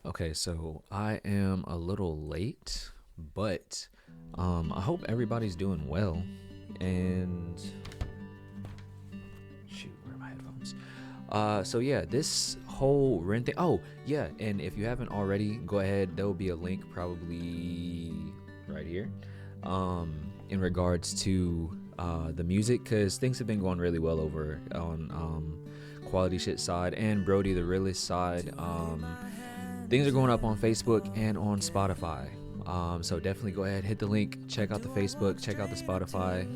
Okay, so I am a little late, but I hope everybody's doing well. And shoot, where are my headphones? So yeah, this whole rent thing. Oh yeah, and if you haven't already, go ahead. There will be a link probably right here, in regards to the music, because things have been going really well over on quality shit side and Brody the realist side. Things are going up on Facebook and on Spotify. So definitely go ahead, hit the link, check out the Facebook, check out the Spotify.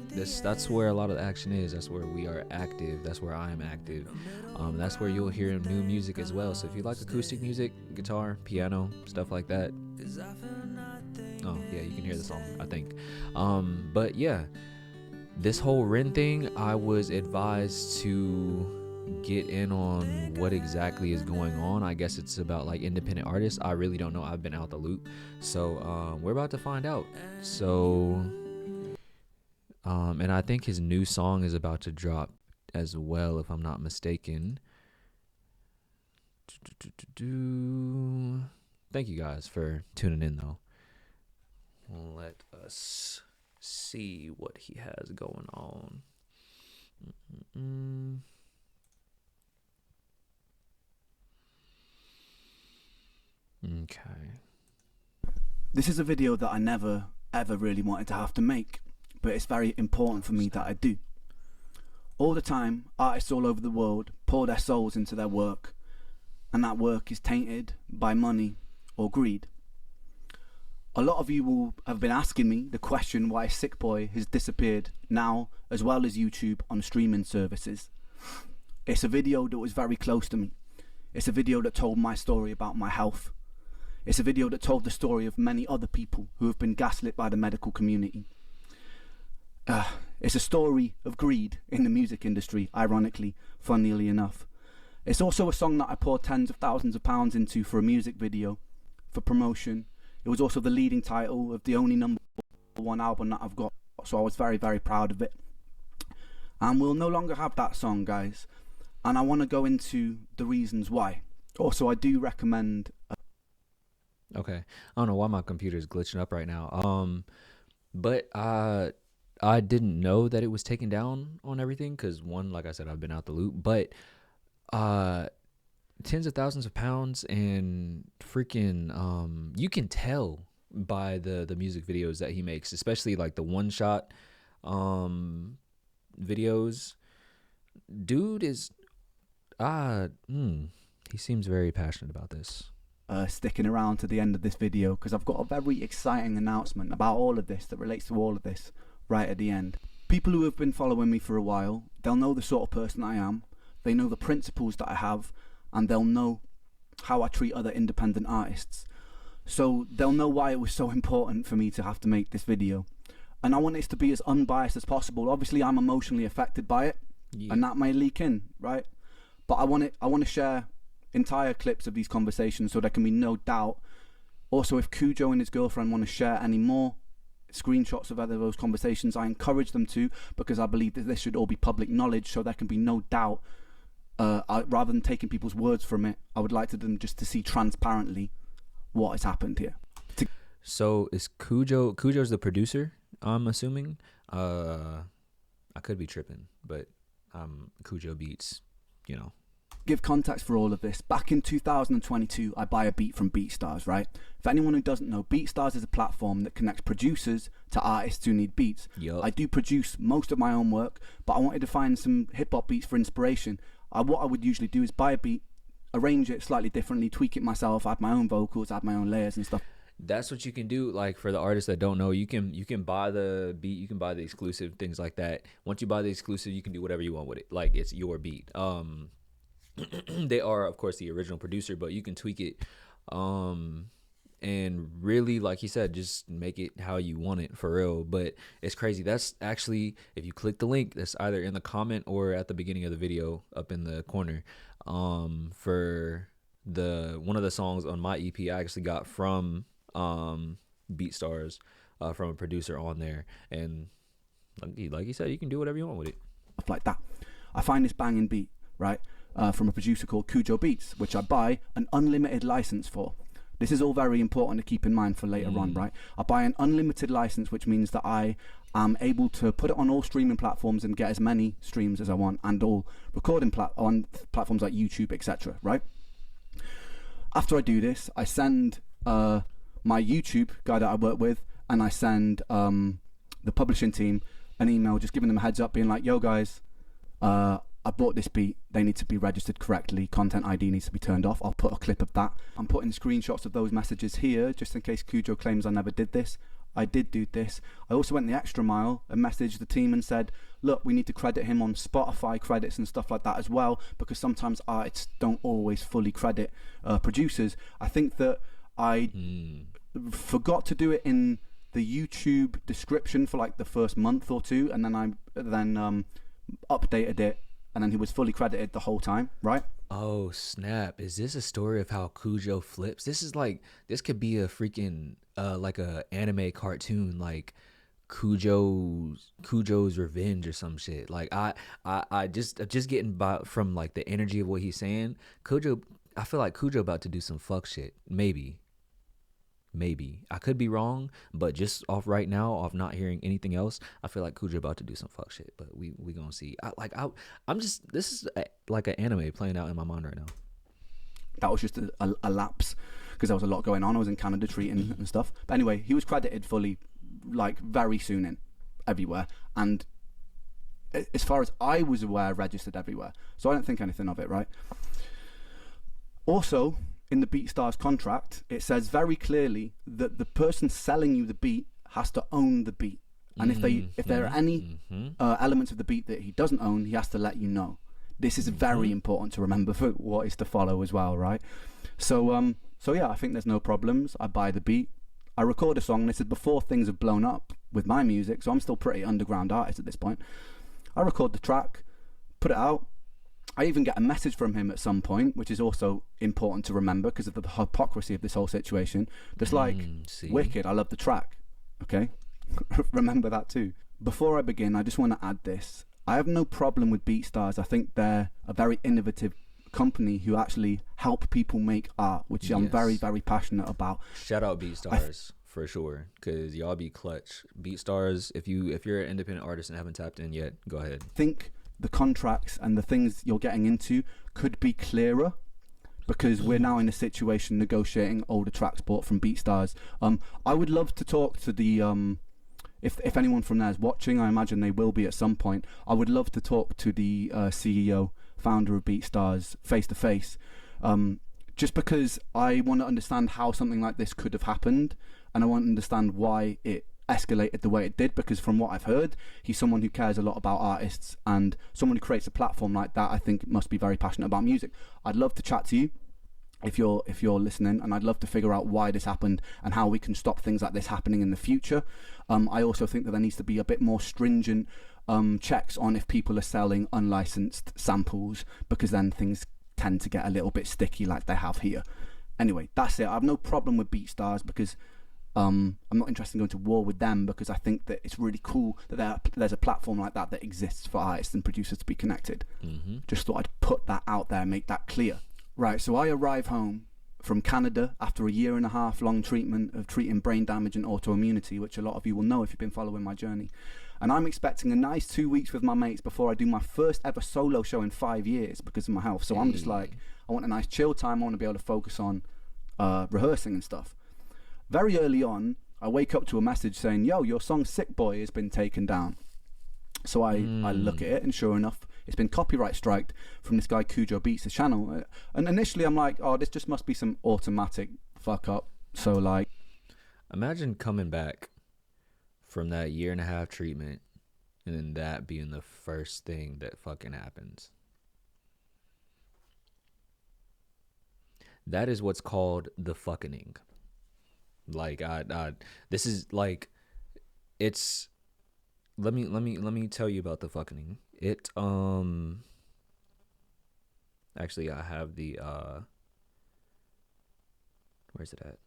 That's where a lot of the action is. That's where we are active. That's where I am active. That's where you'll hear new music as well. So if you like acoustic music, guitar, piano, stuff like that. Oh yeah, you can hear the song, I think. But yeah, this whole Ren thing, I was advised to get in on what exactly is going on. I guess it's about like independent artists. I really don't know. I've been out the loop. So we're about to find out. So and I think his new song is about to drop as well, if I'm not mistaken. Thank you guys for tuning in though. Let us see what he has going on. Okay. This is a video that I never ever really wanted to have to make, but it's very important for me that I do. All the time, artists all over the world pour their souls into their work, and that work is tainted by money or greed. A lot of you will have been asking me the question why Sickboi has disappeared now, as well as YouTube on streaming services. It's a video that was very close to me. It's a video that told my story about my health. It's a video that told the story of many other people who have been gaslit by the medical community. It's a story of greed in the music industry, ironically, funnily enough. It's also a song that I poured tens of thousands of pounds into for a music video, for promotion. It was also the leading title of the only #1 album that I've got, so I was very, very proud of it. And we'll no longer have that song, guys. And I want to go into the reasons why. Also, I do recommend... Okay. I don't know why my computer is glitching up right now. But I didn't know that it was taken down on everything because, one, like I said, I've been out the loop. But tens of thousands of pounds and freaking you can tell by the music videos that he makes, especially like the one shot videos. Dude is he seems very passionate about this. Sticking around to the end of this video, because I've got a very exciting announcement about all of this that relates to all of this right at the end. People who have been following me for a while, they'll know the sort of person I am. They know the principles that I have, and they'll know how I treat other independent artists. So they'll know why it was so important for me to have to make this video. And I want it to be as unbiased as possible. Obviously, I'm emotionally affected by it, and that may leak in, right? But I want to share entire clips of these conversations so there can be no doubt. Also, if Kujo and his girlfriend want to share any more screenshots of other those conversations, I encourage them to, because I believe that this should all be public knowledge so there can be no doubt. Rather than taking people's words from it, I would like them just to see transparently what has happened here. So is Kujo's the producer, I'm assuming? I could be tripping, but Kujo beats, you know. Give context for all of this. Back in 2022, I buy a beat from BeatStars, right? For anyone who doesn't know, BeatStars is a platform that connects producers to artists who need beats. Yep. I do produce most of my own work, but I wanted to find some hip-hop beats for inspiration. What I would usually do is buy a beat, arrange it slightly differently, tweak it myself, add my own vocals, add my own layers and stuff. That's what you can do. Like, for the artists that don't know, you can buy the beat, you can buy the exclusive, things like that. Once you buy the exclusive, you can do whatever you want with it. Like, it's your beat. They are, of course, the original producer, but you can tweak it, and really, like he said, just make it how you want it, for real. But it's crazy. That's actually, if you click the link, that's either in the comment or at the beginning of the video up in the corner, for the one of the songs on my EP I actually got from BeatStars, from a producer on there. And like you said, you can do whatever you want with it. Stuff like that. I find this banging beat, right? From a producer called Kujo Beats, which I buy an unlimited license for. This is all very important to keep in mind for later on, right? I buy an unlimited license, which means that I am able to put it on all streaming platforms and get as many streams as I want, and all recording on platforms like YouTube, etc., right? After I do this, I send my YouTube guy that I work with, and I send the publishing team an email just giving them a heads up, being like, yo guys, I bought this beat, they need to be registered correctly, content ID needs to be turned off. I'll put a clip of that. I'm putting screenshots of those messages here just in case Kujo claims I never did this. I did do this. I also went the extra mile and messaged the team and said, look, we need to credit him on Spotify credits and stuff like that as well, because sometimes artists don't always fully credit producers. I think that I forgot to do it in the YouTube description for like the first month or two, and then I updated it, and then he was fully credited the whole time, right? Oh snap, is this a story of how Kujo flips? This could be a freaking like a anime cartoon, like Kujo's revenge or some shit. Like I just getting by from like the energy of what he's saying. I feel like Kujo about to do some fuck shit. Maybe I could be wrong, but just off right now, off not hearing anything else, I feel like Kujo about to do some fuck shit. But we gonna see. This is like an anime playing out in my mind right now. That was just a lapse because there was a lot going on. I was in Canada treating and stuff. But anyway, he was credited fully, like very soon in everywhere, and as far as I was aware, registered everywhere. So I don't think anything of it, right? Also, in the BeatStars contract, it says very clearly that the person selling you the beat has to own the beat, and if there are any elements of the beat that he doesn't own, he has to let you know. This is very important to remember for what is to follow as well, right? So yeah, I think there's no problems. I buy the beat, I record a song. This is before things have blown up with my music, so I'm still pretty underground artist at this point. I record the track, put it out. I even get a message from him at some point, which is also important to remember because of the hypocrisy of this whole situation. Just like, wicked, I love the track. Okay? Remember that too. Before I begin, I just want to add this. I have no problem with BeatStars. I think they're a very innovative company who actually help people make art, which I'm very, very passionate about. Shout out BeatStars for sure, because y'all be clutch. BeatStars, if you're an independent artist and haven't tapped in yet, go ahead. Think the contracts and the things you're getting into could be clearer, because we're now in a situation negotiating older tracks bought from BeatStars. I would love to talk to the if anyone from there is watching, I imagine they will be at some point. I would love to talk to the CEO, founder of BeatStars, face to face, just because I want to understand how something like this could have happened, and I want to understand why it escalated the way it did, because from what I've heard, he's someone who cares a lot about artists, and someone who creates a platform like that I think must be very passionate about music. I'd love to chat to you if you're listening, and I'd love to figure out why this happened and how we can stop things like this happening in the future. I also think that there needs to be a bit more stringent checks on if people are selling unlicensed samples, because then things tend to get a little bit sticky like they have here. Anyway, that's it. I have no problem with BeatStars, because I'm not interested in going to war with them, because I think that it's really cool that there's a platform like that exists for artists and producers to be connected. Just thought I'd put that out there, make that clear. Right, so I arrive home from Canada after a 1.5 year long treatment of treating brain damage and autoimmunity, which a lot of you will know if you've been following my journey. And I'm expecting a nice 2 weeks with my mates before I do my first ever solo show in 5 years because of my health. So I'm just like, I want a nice chill time. I want to be able to focus on rehearsing and stuff. Very early on, I wake up to a message saying, yo, your song Sickboi has been taken down. So I look at it, and sure enough, it's been copyright striked from this guy Kujo Beats' channel. And initially I'm like, oh, this just must be some automatic fuck up. So like, imagine coming back from that 1.5 year treatment and then that being the first thing that fucking happens. That is what's called the fucking. Like this is like, it's, let me tell you about the fucking. It actually, I have the where's it at?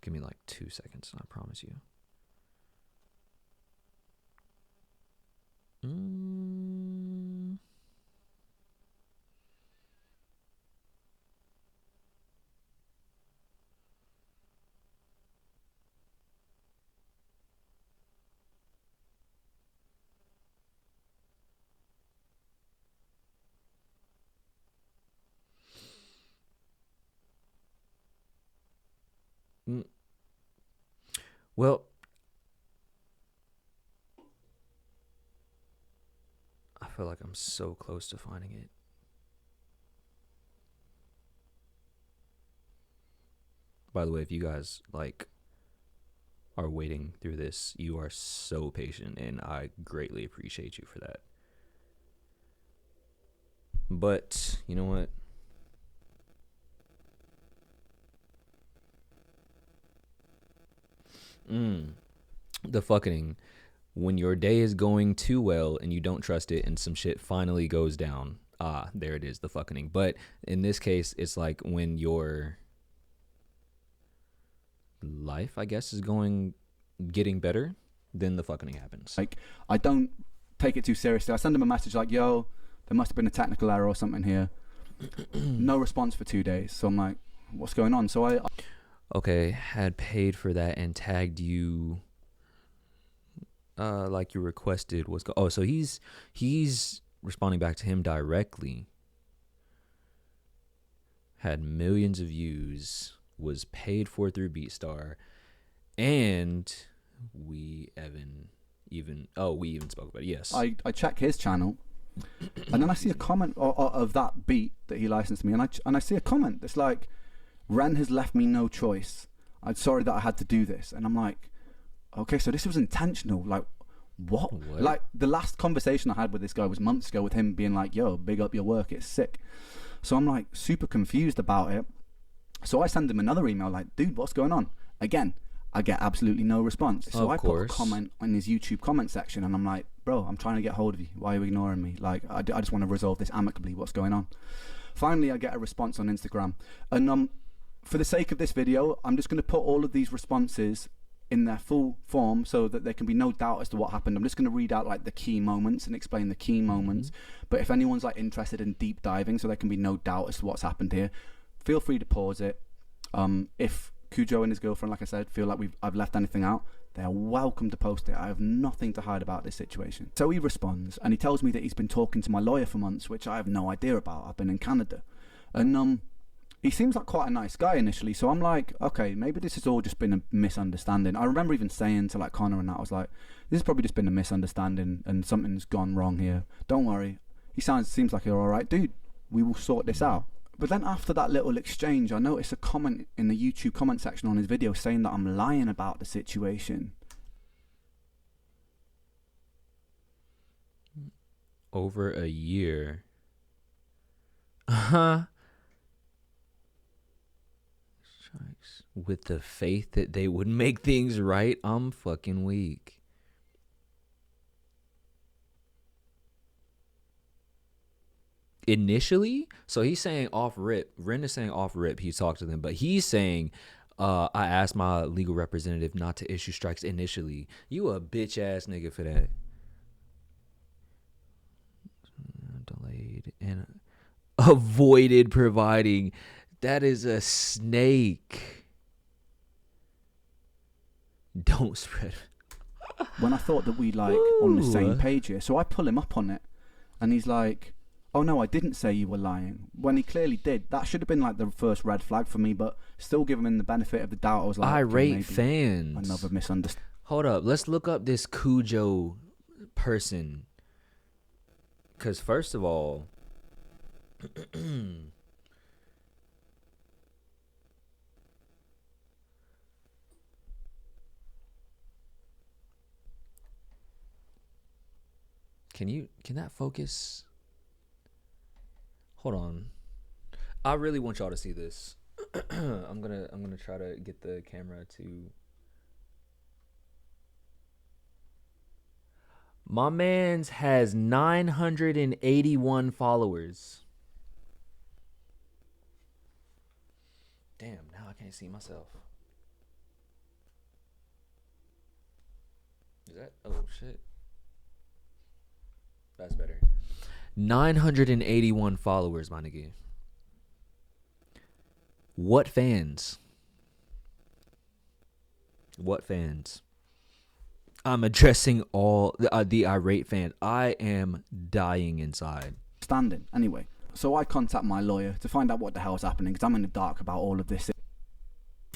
Give me like 2 seconds and I promise you. Well, I feel like I'm so close to finding it. By the way, if you guys like are waiting through this, you are so patient, and I greatly appreciate you for that. But you know what? The fucking when your day is going too well and you don't trust it and some shit finally goes down. Ah, there it is, the fucking. But in this case, it's like when your life, I guess, is getting better, then the fucking happens. Like, I don't take it too seriously. I send him a message like, yo, there must have been a technical error or something here. No response for 2 days. So I'm like, what's going on? So I Okay, had paid for that and tagged you like you requested. So he's responding back to him directly. Had millions of views, was paid for through BeatStar, and we even spoke about it. Yes. I check his channel, and then I see a comment of that beat that he licensed me, and I see a comment that's like, Ren has left me no choice. I'm sorry that I had to do this. And I'm like, okay, so this was intentional. Like, what? Like, the last conversation I had with this guy was months ago, with him being like, yo, big up your work, it's sick. So I'm like super confused about it. So I send him another email like, dude, what's going on? Again, I get absolutely no response. So I put a comment in his YouTube comment section, and I'm like, bro, I'm trying to get hold of you. Why are you ignoring me? Like, I just want to resolve this amicably. What's going on? Finally, I get a response on Instagram. And for the sake of this video, I'm just going to put all of these responses in their full form so that there can be no doubt as to what happened. I'm just going to read out like the key moments and explain the key moments. But if anyone's like interested in deep diving so there can be no doubt as to what's happened here, feel free to pause it. If Kujo and his girlfriend, like I said, feel like I've left anything out, they're welcome to post it. I have nothing to hide about this situation. So he responds, and he tells me that he's been talking to my lawyer for months, which I have no idea about. I've been in Canada. And he seems like quite a nice guy initially, so I'm like, okay, maybe this has all just been a misunderstanding. I remember even saying to like Connor and that, I was like, this has probably just been a misunderstanding and something's gone wrong here. Don't worry. He seems like you're all right, dude. We will sort this out. But then after that little exchange, I noticed a comment in the YouTube comment section on his video saying that I'm lying about the situation. Over a year. With the faith that they would make things right, I'm fucking weak. Initially, so he's saying off rip, Ren is saying off rip, he talked to them, but he's saying, I asked my legal representative not to issue strikes initially. You a bitch ass nigga for that. Delayed and avoided providing. That is a snake. Don't spread. When I thought that we like on the same page here, so I pull him up on it, and he's like, oh no, I didn't say you were lying, when he clearly did. That should have been like the first red flag for me, but still giving him the benefit of the doubt. I was like, irate fans. Another misunderstanding. Hold up, let's look up this Kujo person, because first of all, can that focus? Hold on. I really want y'all to see this. I'm gonna try to get the camera to. My man's has 981 followers. Damn, now I can't see myself. Is that? Oh shit. That's better. 981 followers, my nigga. What fans? What fans? I'm addressing all the irate fans. I am dying inside. Anyway, so I contact my lawyer to find out what the hell is happening, because I'm in the dark about all of this.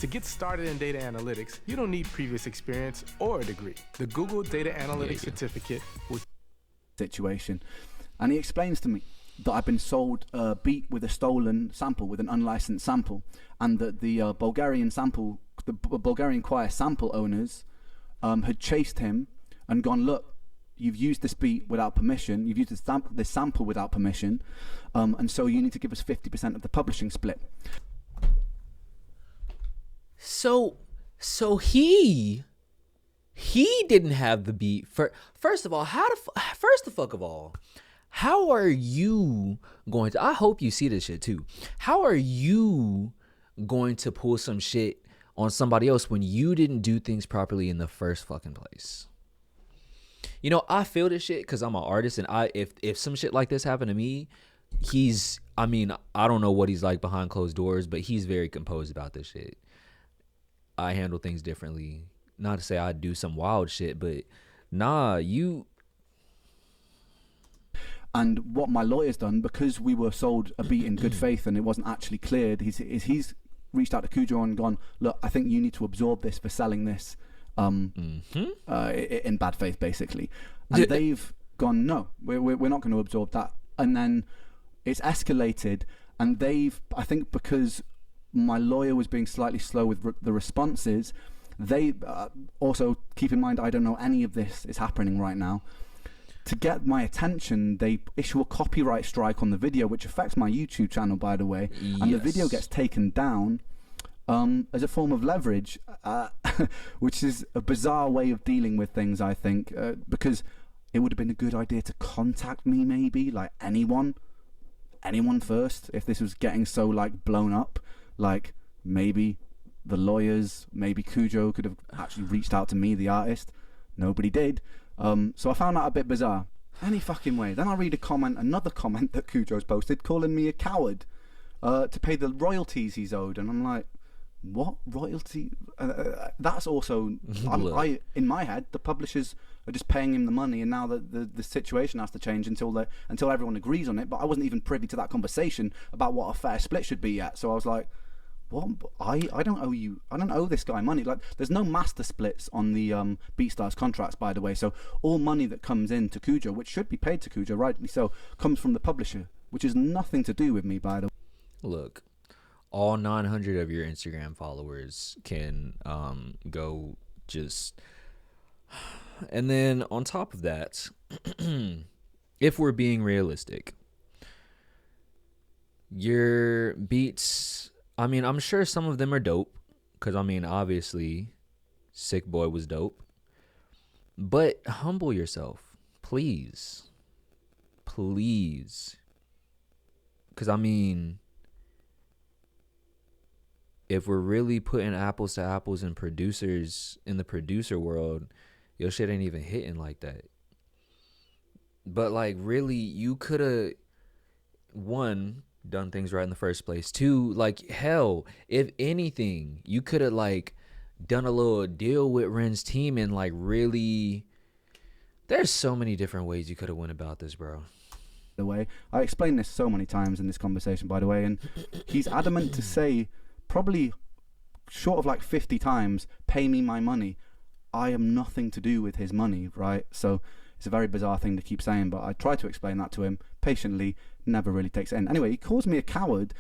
To get started in data analytics, you don't need previous experience or a degree. The Google Data Analytics Certificate will situation. And he explains to me that I've been sold a beat with a stolen sample, with an unlicensed sample, and that the Bulgarian choir sample owners had chased him and gone, look, you've used this beat without permission, you've used this sample without permission, and so you need to give us 50% of the publishing split. So he didn't have the beat. First of all, how are you going to? I hope you see this shit too. How are you going to pull some shit on somebody else when you didn't do things properly in the first fucking place? You know, I feel this shit because I'm an artist, and if some shit like this happened to me, I don't know what he's like behind closed doors, but he's very composed about this shit. I handle things differently. Not to say I do some wild shit, but nah, you. And what my lawyer's done, because we were sold a beat in good faith and it wasn't actually cleared, he's reached out to Kujo and gone, look, I think you need to absorb this for selling this in bad faith, basically. And they've gone, no, we're not going to absorb that. And then it's escalated, and I think because my lawyer was being slightly slow with the responses, they also, keep in mind, I don't know any of this is happening right now. To get my attention, they issue a copyright strike on the video, which affects my YouTube channel, by the way. Yes. And the video gets taken down as a form of leverage, which is a bizarre way of dealing with things, I think, because it would have been a good idea to contact me, maybe, like anyone first, if this was getting so, like, blown up. Like, maybe the lawyers, maybe Kujo could have actually reached out to me, the artist. Nobody did. So I found that a bit bizarre. Any fucking way. Then I read another comment that Kujo's posted, calling me a coward to pay the royalties he's owed. And I'm like, what royalty? That's also, in my head, the publishers are just paying him the money, and now the situation has to change until everyone agrees on it. But I wasn't even privy to that conversation about what a fair split should be yet. So I was like, what? I don't owe you. I don't owe this guy money. Like, there's no master splits on the BeatStars contracts, by the way. So all money that comes in to Kujo, which should be paid to Kujo, rightly so, comes from the publisher, which has nothing to do with me, by the way. Look, all 900 of your Instagram followers can go just. And then on top of that, if we're being realistic, your beats, I mean, I'm sure some of them are dope, because, I mean, obviously, Sickboi was dope. But humble yourself, please. Please. Because, I mean, if we're really putting apples to apples and producers in the producer world, your shit ain't even hitting like that. But, like, really, you could have, one, done things right in the first place. Two, like, hell, if anything, you could have, like, done a little deal with Ren's team and, like, really, there's so many different ways you could have went about this, bro. The way I explained this so many times in this conversation, by the way, and he's adamant to say, probably short of like 50 times, pay me my money. I am nothing to do with his money, right? So it's a very bizarre thing to keep saying, but I try to explain that to him patiently, never really takes it in. Anyway, he calls me a coward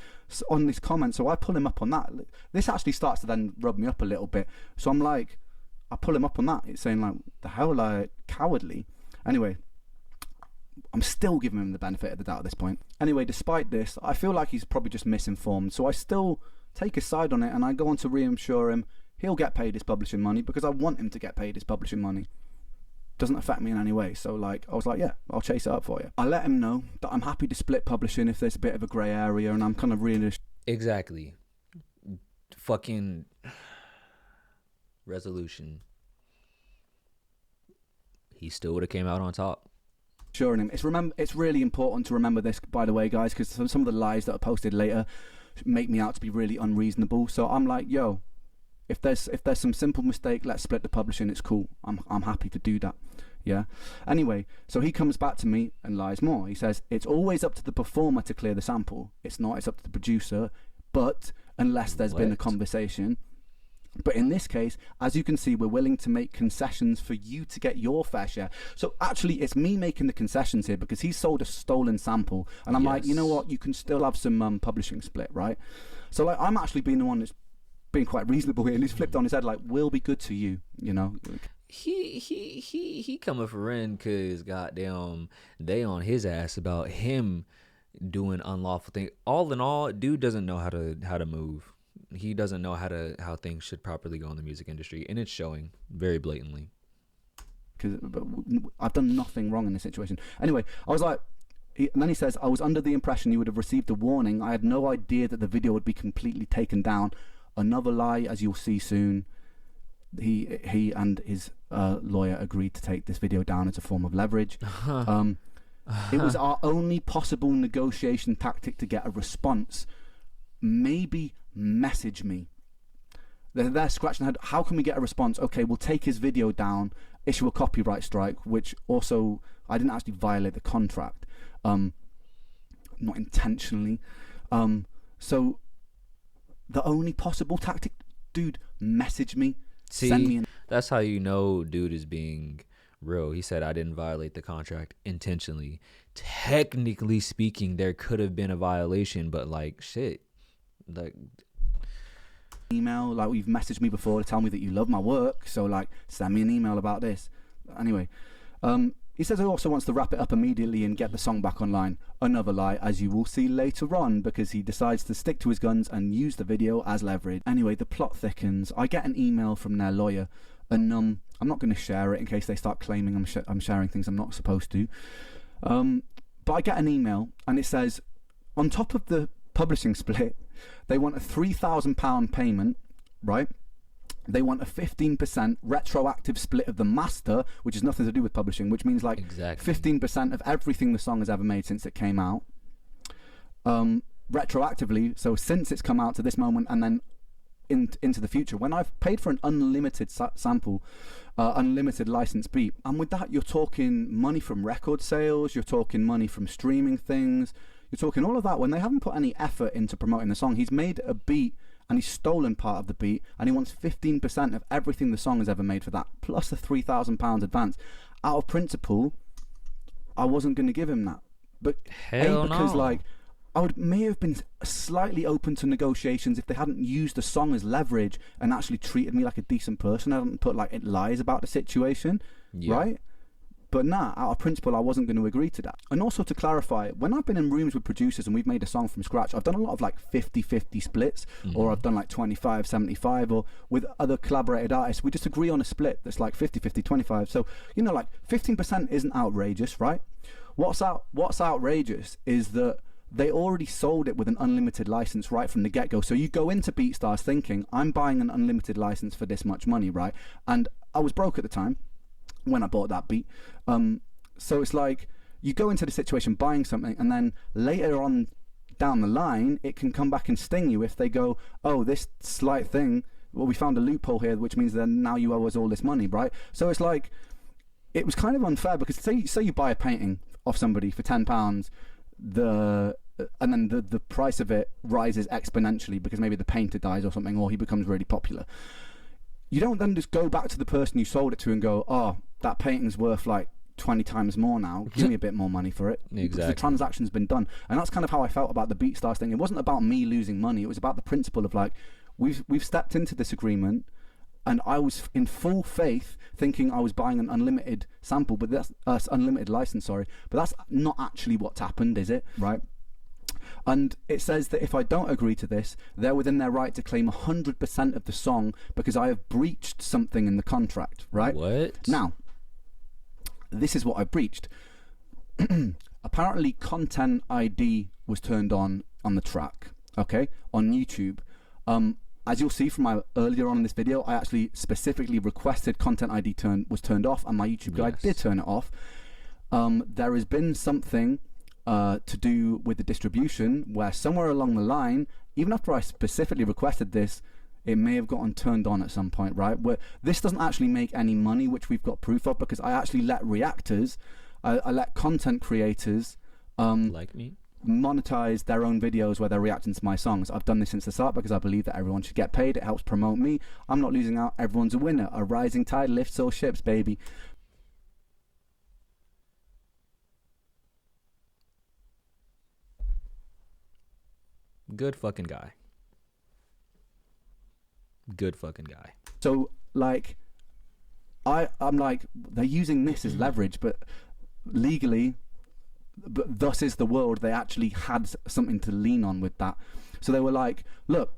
on this comment, so I pull him up on that. This actually starts to then rub me up a little bit. So I'm like, I pull him up on that. It's saying, like, the hell, like, cowardly. Anyway, I'm still giving him the benefit of the doubt at this point. Anyway, despite this, I feel like he's probably just misinformed, so I still take his side on it, and I go on to reassure him he'll get paid his publishing money because I want him to get paid his publishing money. Doesn't affect me in any way. So, like, I was like, yeah, I'll chase it up for you. I let him know that I'm happy to split publishing if there's a bit of a grey area, and I'm kind of really... Exactly. Fucking resolution. He still would have came out on top. Assuring him. It's really important to remember this, by the way, guys, because some of the lies that are posted later make me out to be really unreasonable. So I'm like, yo, if there's some simple mistake, let's split the publishing. It's cool. I'm happy to do that. Yeah. Anyway, so he comes back to me and lies more. He says it's always up to the performer to clear the sample. It's not. It's up to the producer. But unless there's been a conversation, But in this case, as you can see, we're willing to make concessions for you to get your fair share. So actually, it's me making the concessions here because he sold a stolen sample. And I'm like, you know what? You can still have some publishing split, right? So like, I'm actually being the one that's being quite reasonable here. And he's flipped on his head like, we'll be good to you, you know? He coming for Ren because goddamn they on his ass about him doing unlawful things. All in all, dude doesn't know how to move. He doesn't know how things should properly go in the music industry, and it's showing very blatantly. Because I've done nothing wrong in this situation. Anyway, I was like, and then he says, I was under the impression you would have received a warning. I had no idea that the video would be completely taken down. Another lie, as you'll see soon. He and his lawyer agreed to take this video down as a form of leverage. It was our only possible negotiation tactic to get a response. Maybe message me. They're scratching their head. How can we get a response? Okay, we'll take his video down, issue a copyright strike, which also I didn't actually violate the contract, not intentionally. So the only possible tactic, dude, message me. See, send me that's how you know dude is being real. He said I didn't violate the contract intentionally. Technically speaking, there could have been a violation, but like shit, like email, like you've messaged me before to tell me that you love my work, so like send me an email about this. Anyway, he says he also wants to wrap it up immediately and get the song back online. Another lie, as you will see later on, because he decides to stick to his guns and use the video as leverage. Anyway, the plot thickens. I get an email from their lawyer, and I'm not going to share it in case they start claiming I'm sharing things I'm not supposed to. But I get an email, and it says, on top of the publishing split, they want a £3,000 payment, right? They want a 15% retroactive split of the master, which has nothing to do with publishing, which means like 15% of everything the song has ever made since it came out. Retroactively, so since it's come out to this moment and then into the future, when I've paid for an unlimited sample, unlimited license beat, and with that you're talking money from record sales, you're talking money from streaming things, you're talking all of that when they haven't put any effort into promoting the song. He's made a beat and he's stolen part of the beat, and he wants 15% of everything the song has ever made for that, plus a £3,000 advance. Out of principle, I wasn't going to give him that. But because like I may have been slightly open to negotiations if they hadn't used the song as leverage and actually treated me like a decent person. I hadn't put like lies about the situation, right? But nah, out of principle, I wasn't going to agree to that. And also to clarify, when I've been in rooms with producers and we've made a song from scratch, I've done a lot of like 50-50 splits, or I've done like 25-75, or with other collaborated artists, we just agree on a split that's like 50-50, 25. So, you know, like 15% isn't outrageous, right? What's outrageous is that they already sold it with an unlimited license right from the get-go. So you go into BeatStars thinking, I'm buying an unlimited license for this much money, right? And I was broke at the time when I bought that beat. So it's like you go into the situation buying something, and then later on down the line it can come back and sting you if they go, oh, this slight thing, well, we found a loophole here, which means then now you owe us all this money, right? So it's like it was kind of unfair, because say you buy a painting off somebody for £10, and then the price of it rises exponentially because maybe the painter dies or something, or he becomes really popular. You don't then just go back to the person you sold it to and go, oh, that painting's worth like 20 times more now, give me a bit more money for it. Exactly. The transaction's been done. And that's kind of how I felt about the BeatStars thing. It wasn't about me losing money, it was about the principle of like, we've stepped into this agreement, and I was in full faith thinking I was buying an unlimited sample, but that's unlimited license, sorry, but that's not actually what's happened, is it? Right? And it says that if I don't agree to this, they're within their right to claim 100% of the song because I have breached something in the contract, right? What? Now, this is what I breached. Apparently, Content ID was turned on the track, okay, on YouTube. As you'll see from my earlier on in this video, I actually specifically requested Content ID was turned off, and my YouTube guide did turn it off. There has been something to do with the distribution where somewhere along the line, even after I specifically requested this, it may have gotten turned on at some point, right? Where this doesn't actually make any money, which we've got proof of, because I actually let reactors, I let content creators like me, monetize their own videos where they're reacting to my songs. I've done this since the start because I believe that everyone should get paid. It helps promote me. I'm not losing out. Everyone's a winner. A rising tide lifts all ships, baby. Good fucking guy. Good fucking guy. So, like, I'm like, they're using this as leverage, but legally, but thus is the world. They actually had something to lean on with that. So they were like, look,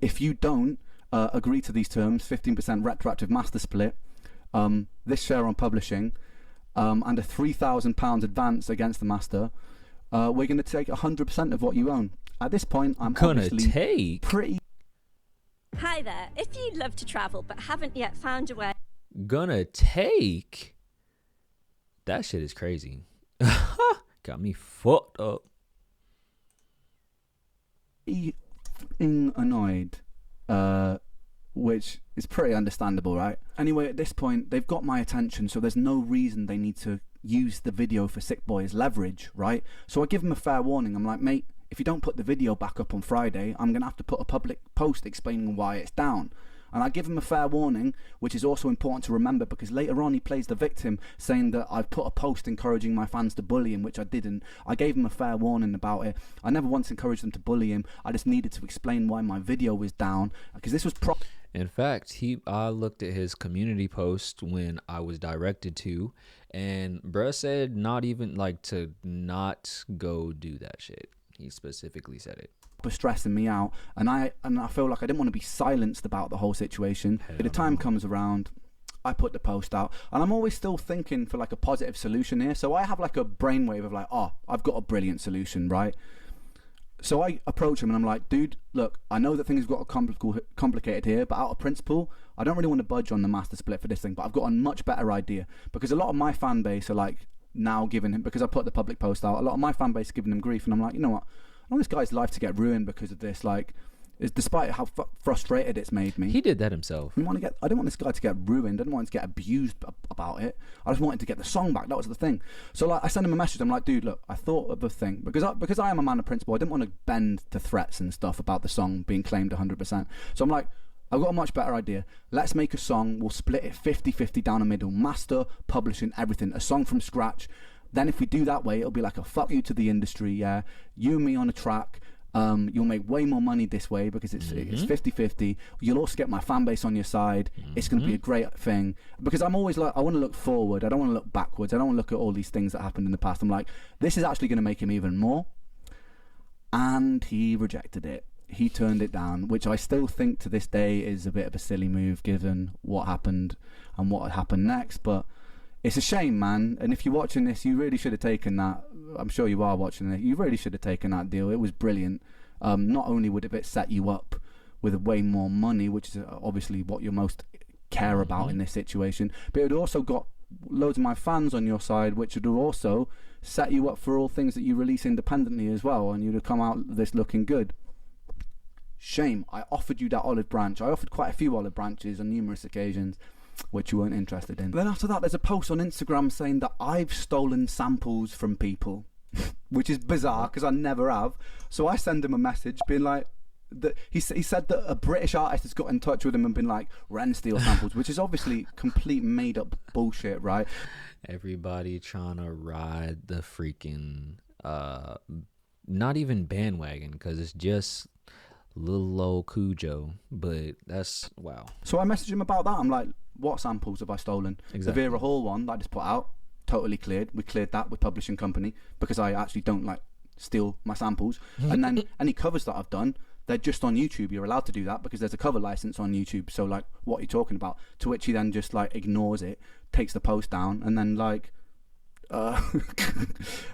if you don't agree to these terms, 15% retroactive master split, this share on publishing, and a £3,000 advance against the master, we're going to take 100% of what you own. At this point, I'm gonna take pretty. Hi there. If you'd love to travel but haven't yet found a way, gonna take. That shit is crazy. Got me fucked up. Annoyed, which is pretty understandable, right? Anyway, at this point, they've got my attention, so there's no reason they need to use the video for Sickboi as leverage, right? So I give them a fair warning. I'm like, mate, if you don't put the video back up on Friday, I'm going to have to put a public post explaining why it's down. And I give him a fair warning, which is also important to remember because later on he plays the victim, saying that I've put a post encouraging my fans to bully him, which I didn't. I gave him a fair warning about it. I never once encouraged them to bully him. I just needed to explain why my video was down, because this was In fact, I looked at his community post when I was directed to, and bruh said not even like to not go do that shit. He specifically said it. stressing me out, and I feel like I didn't want to be silenced about the whole situation. The time comes around, I put the post out, and I'm always still thinking for like a positive solution here. So I have like a brainwave of like, oh, I've got a brilliant solution, right? So I approach him and I'm like, dude, look, I know that things got complicated here, but out of principle, I don't really want to budge on the master split for this thing, but I've got a much better idea, because a lot of my fan base are like now giving him, because I put the public post out, a lot of my fan base is giving him grief, and I'm like, you know what, I want this guy's life to get ruined because of this, like, despite how frustrated it's made me. He did that himself. I didn't want this guy to get ruined. I didn't want him to get abused about it. I just wanted to get the song back. That was the thing. So like, I sent him a message. I'm like, dude, look, I thought of a thing, because I am a man of principle. I didn't want to bend to threats and stuff about the song being claimed 100%. So I'm like, I've got a much better idea. Let's make a song. We'll split it 50-50 down the middle. Master, publishing, everything. A song from scratch. Then if we do that way, it'll be like a fuck you to the industry. Yeah, you and me on a track. You'll make way more money this way because it's 50-50. You'll also get my fan base on your side. It's going to be a great thing, because I'm always like, I want to look forward. I don't want to look backwards. I don't want to look at all these things that happened in the past. I'm like, this is actually going to make him even more. And he rejected it. He turned it down, which I still think to this day is a bit of a silly move given what happened and what had happened next. But it's a shame, man. And if you're watching this, you really should have taken that. I'm sure you are watching it. You really should have taken that deal. It was brilliant. Not only would it set you up with way more money, which is obviously what you most care about in this situation, but it also got loads of my fans on your side, which would also set you up for all things that you release independently as well, and you'd have come out this looking good. Shame. I offered you that olive branch. I offered quite a few olive branches on numerous occasions, which you weren't interested in. Then after that, there's a post on Instagram saying that I've stolen samples from people, which is bizarre because I never have. So I send him a message being like, he said that a British artist has got in touch with him and been like, Ren steal samples, which is obviously complete made up bullshit, right? Everybody trying to ride the freaking, not even bandwagon, because it's just little old Kujo, but that's wow. So I messaged him about that. I'm like, what samples have I stolen? Exactly. The Vera Hall one that I just put out, totally cleared. We cleared that with publishing company because I actually don't like steal my samples. And then any covers that I've done, they're just on YouTube. You're allowed to do that because there's a cover license on YouTube. So like, what are you talking about? To which he then just like ignores it, takes the post down, and then like and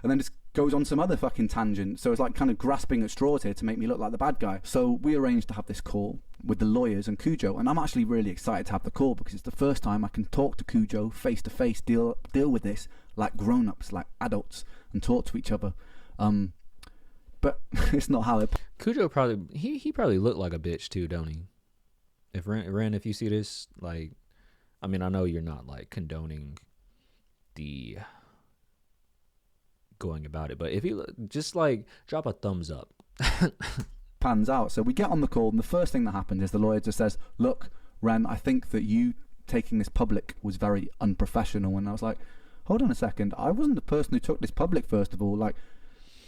then just goes on some other fucking tangent. So it's like kind of grasping at straws here to make me look like the bad guy. So we arranged to have this call with the lawyers and Kujo, and I'm actually really excited to have the call because it's the first time I can talk to Kujo face to face, deal with this like grown-ups, like adults, and talk to each other. But it's not how it. Kujo probably he probably looked like a bitch too, don't he? If Ren, if you see this, like, I mean, I know you're not like condoning the going about it. But if you just like drop a thumbs up. Pans out. So we get on the call, and the first thing that happens is the lawyer just says, look, Ren, I think that you taking this public was very unprofessional. And I was like, hold on a second, I wasn't the person who took this public. First of all, like,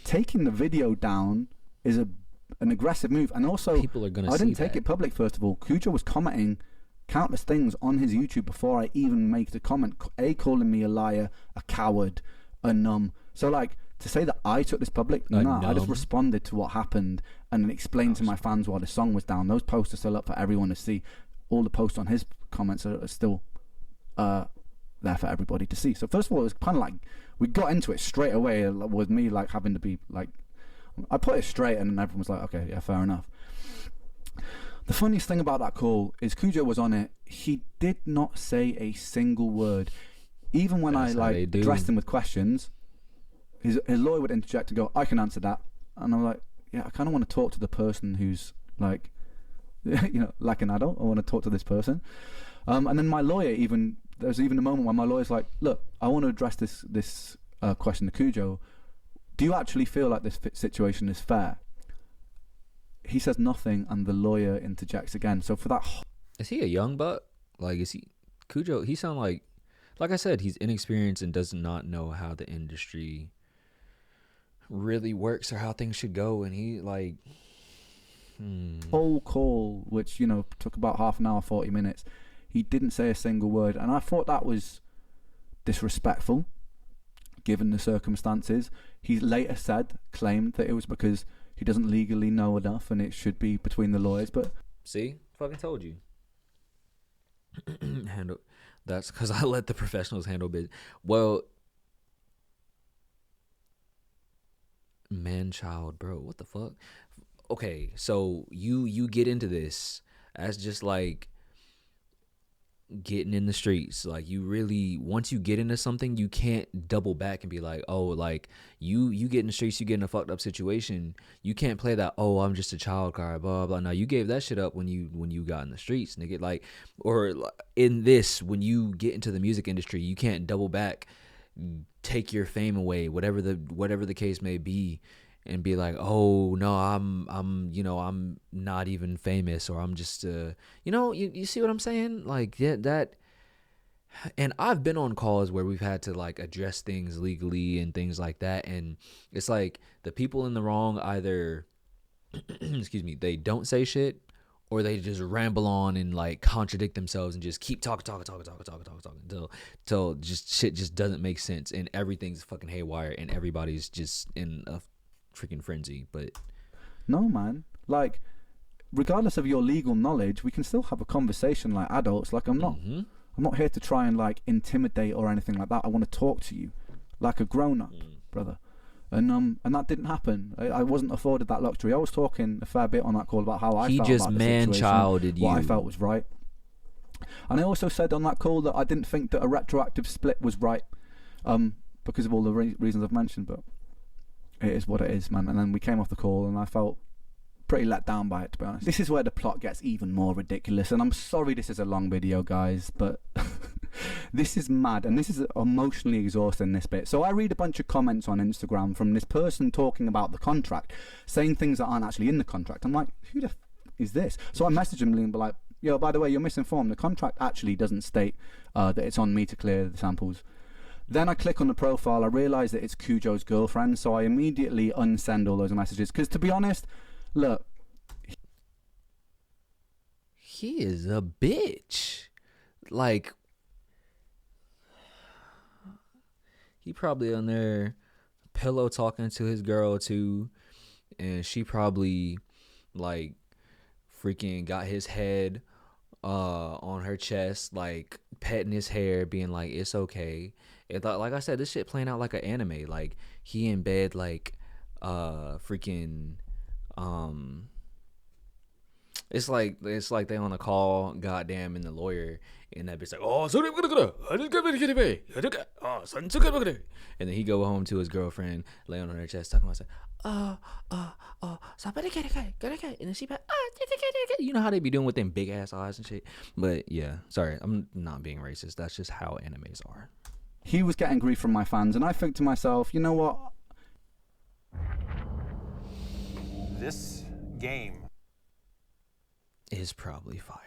taking the video down is an aggressive move, and also People are gonna I didn't see take that. it public. First of all, Kujo was commenting countless things on his YouTube before I even make the comment, calling me a liar, a coward, a numb. So like, to say that I took this public, no, I just numb. responded to what happened and then explained to my fans why the song was down. Those posts are still up for everyone to see. All the posts on his comments are still there for everybody to see. So first of all, it was kind of like we got into it straight away with me like having to be like, I put it straight, and then everyone was like, okay, yeah, fair enough. The funniest thing about that call is Kujo was on it. He did not say a single word. Even when That's how I they like do. addressed him with questions, his lawyer would interject and go, I can answer that. And I'm like, yeah, I kind of want to talk to the person who's like, you know, like an adult. I want to talk to this person. And then my lawyer there's even a moment where my lawyer's like, look, I want to address this question to Kujo. Do you actually feel like this situation is fair? He says nothing, and the lawyer interjects again. So for that, Is he a young buck? Like, is he Kujo? He sound like I said, he's inexperienced and does not know how the industry really works or how things should go. And he like, whole call, which, you know, took about half an hour, 40 minutes, he didn't say a single word, and I thought that was disrespectful given the circumstances. He later claimed that it was because he doesn't legally know enough and it should be between the lawyers. But see, fucking told you. Handle. That's because I let the professionals handle business. Well, man, child, bro, what the fuck? Okay, so you get into this as just like getting in the streets. Like, you really, once you get into something, you can't double back and be like, oh, like you get in the streets, you get in a fucked up situation, you can't play that, oh, I'm just a child card, blah blah. Now you gave that shit up when you got in the streets, nigga. Like, or in this, when you get into the music industry, you can't double back, take your fame away, whatever the case may be, and be like, oh no, I'm you know, I'm not even famous, or I'm just you know, you see what I'm saying? Like, yeah, that. And I've been on calls where we've had to like address things legally and things like that, and it's like the people in the wrong either excuse me, they don't say shit, or they just ramble on and like contradict themselves and just keep talking until just shit just doesn't make sense and everything's fucking haywire and everybody's just in a freaking frenzy. But no, man, like, regardless of your legal knowledge, we can still have a conversation like adults. Like, I'm not here to try and like intimidate or anything like that. I want to talk to you like a grown-up, brother. And that didn't happen. I wasn't afforded that luxury. I was talking a fair bit on that call about how I felt just about the man-childed situation, what I you. felt was right. And I also said on that call that I didn't think that a retroactive split was right, because of all the reasons I've mentioned. But it is what it is, man. And then we came off the call, and I felt pretty let down by it, to be honest. This is where the plot gets even more ridiculous, and I'm sorry this is a long video, guys, but this is mad, and this is emotionally exhausting, this bit. So I read a bunch of comments on Instagram from this person talking about the contract, saying things that aren't actually in the contract. I'm like, who the f is this? So I message him and be like, yo, by the way, you're misinformed. The contract actually doesn't state that it's on me to clear the samples. Then I click on the profile, I realise that it's Kujo's girlfriend, so I immediately unsend all those messages, because to be honest, look, he is a bitch. Like, he probably on there pillow talking to his girl too, and she probably like freaking got his head on her chest, like petting his hair, being like, it's okay. It, like I said, this shit playing out like an anime. Like, he in bed, like freaking it's like they on a call, goddamn, and the lawyer, and that bitch like, oh, so and then he go home to his girlfriend, lay on her chest, talking about, and then she be, you know how they be doing with them big ass eyes and shit. But yeah, sorry, I'm not being racist. That's just how animes are. he was getting grief from my fans, and I think to myself, you know what? This game is probably fire.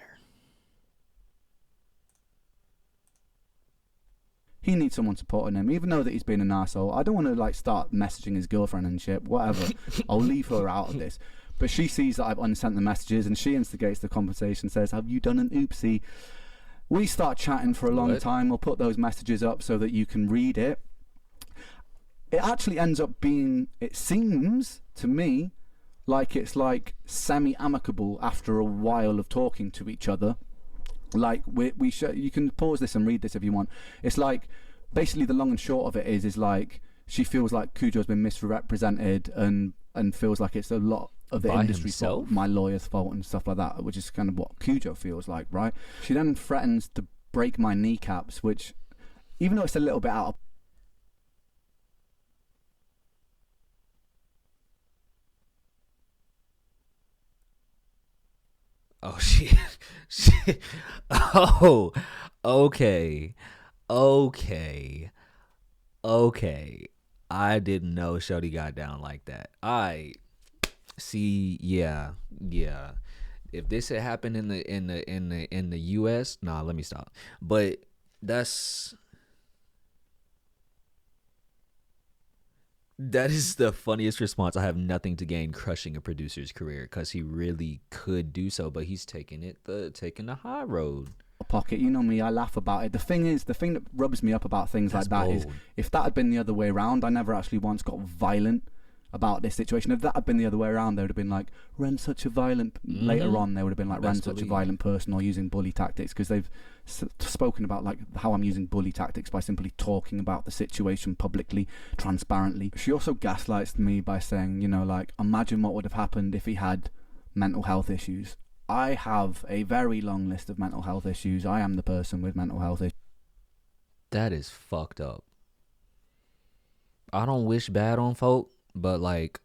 He needs someone supporting him, even though that he's been an arsehole. I don't want to like start messaging his girlfriend and shit, whatever. I'll leave her out of this. But she sees that I've unsent the messages and she instigates the conversation, says, have you done an oopsie? We start chatting for a long time. We'll put those messages up so that you can read it. It actually ends up being, it seems to me, like it's like semi-amicable after a while of talking to each other. Like you can pause this and read this if you want. It's like basically the long and short of it is like she feels like Kujo's been misrepresented and feels like it's a lot of the industry's fault, my lawyer's fault and stuff like that, which is kind of what Kujo feels like, right? She then threatens to break my kneecaps, which even though it's a little bit out of Oh shit. Shit. Oh, okay. I didn't know Shorty got down like that. I see. Yeah. If this had happened in the US, nah, let me stop. But that is the funniest response. I have nothing to gain crushing a producer's career because he really could do so, but he's taking the high road. Pocket, you know me, I laugh about it. The thing that rubs me up about things like that is if that had been the other way around, I never actually once got violent about this situation. If that had been the other way around, they would have been like, Ren's such a violent later on they would have been like, Ren's such a violent person, or using bully tactics, because they've spoken about like how I'm using bully tactics by simply talking about the situation publicly, transparently. She also gaslights me by saying, you know, like, imagine what would have happened if he had mental health issues. I have a very long list of mental health issues. I am the person with mental health issues. That is fucked up. I don't wish bad on folk, but like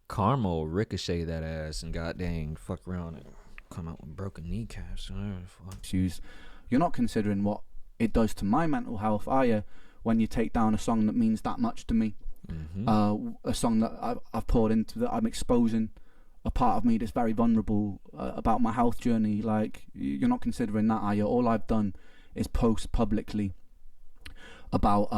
karma will ricochet that ass and goddamn fuck around and come out with broken kneecaps. Issues. You're not considering what it does to my mental health, are you? When you take down a song that means that much to me, a song that I've poured into, that I'm exposing a part of me that's very vulnerable about my health journey. Like, you're not considering that, are you? All I've done is post publicly about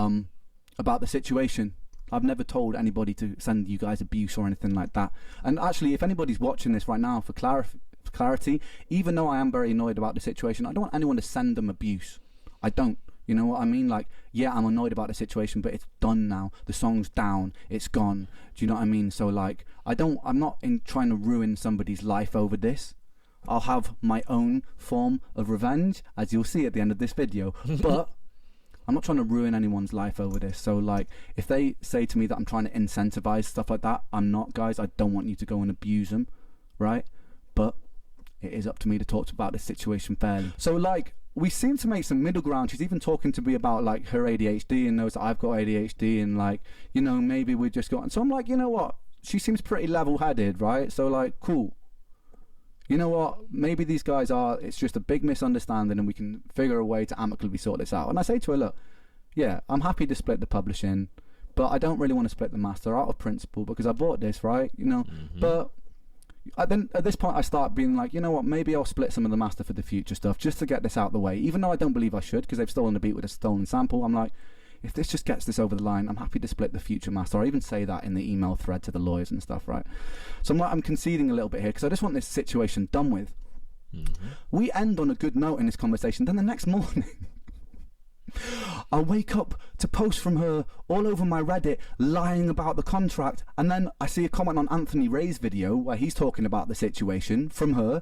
the situation. I've never told anybody to send you guys abuse or anything like that. And actually, if anybody's watching this right now, for clarity, even though I am very annoyed about the situation, I don't want anyone to send them abuse. I don't. You know what I mean? Like, yeah, I'm annoyed about the situation, but it's done now. The song's down. It's gone. Do you know what I mean? So, like, I'm not trying to ruin somebody's life over this. I'll have my own form of revenge, as you'll see at the end of this video. But I'm not trying to ruin anyone's life over this. So, like, if they say to me that I'm trying to incentivize stuff like that, I'm not, guys. I don't want you to go and abuse them, right? But it is up to me to talk about this situation fairly. So, like, we seem to make some middle ground. She's even talking to me about like her ADHD and knows that I've got ADHD, and like, you know, maybe we just got. And so I'm like, you know what? She seems pretty level-headed, right? So like, cool. You know what? Maybe these guys it's just a big misunderstanding and we can figure a way to amicably sort this out. And I say to her, look, yeah, I'm happy to split the publishing, but I don't really want to split the master out of principle because I bought this, right? You know, but then at this point I start being like, you know what, maybe I'll split some of the master for the future stuff just to get this out of the way, even though I don't believe I should because they've stolen the beat with a stolen sample. I'm like, if this just gets this over the line, I'm happy to split the future master. I even say that in the email thread to the lawyers and stuff, right? So I'm conceding a little bit here because I just want this situation done with. We end on a good note in this conversation. Then the next morning I wake up to posts from her all over my Reddit lying about the contract, and then I see a comment on Anthony Ray's video where he's talking about the situation from her,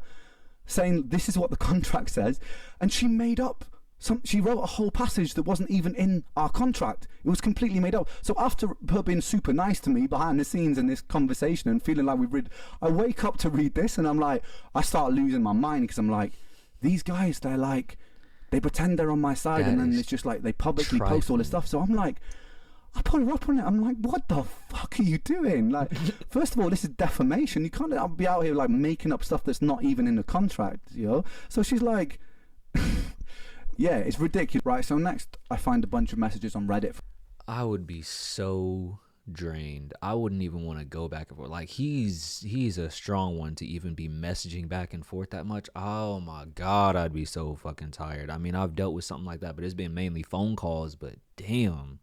saying this is what the contract says, and she made up she wrote a whole passage that wasn't even in our contract. It was completely made up. So after her being super nice to me behind the scenes in this conversation and feeling like I wake up to read this and I'm like, I start losing my mind because I'm like, these guys, they're like, they pretend they're on my side, and then it's just like they publicly post all this stuff. So I'm like, I put her up on it. I'm like, what the fuck are you doing? Like, first of all, this is defamation. You can't be out here like making up stuff that's not even in the contract, you know? So she's like, yeah, it's ridiculous. Right, so next I find a bunch of messages on Reddit. I would be so drained. I wouldn't even want to go back and forth. Like he's a strong one to even be messaging back and forth that much. Oh my God, I'd be so fucking tired. I mean, I've dealt with something like that, but it's been mainly phone calls, but damn.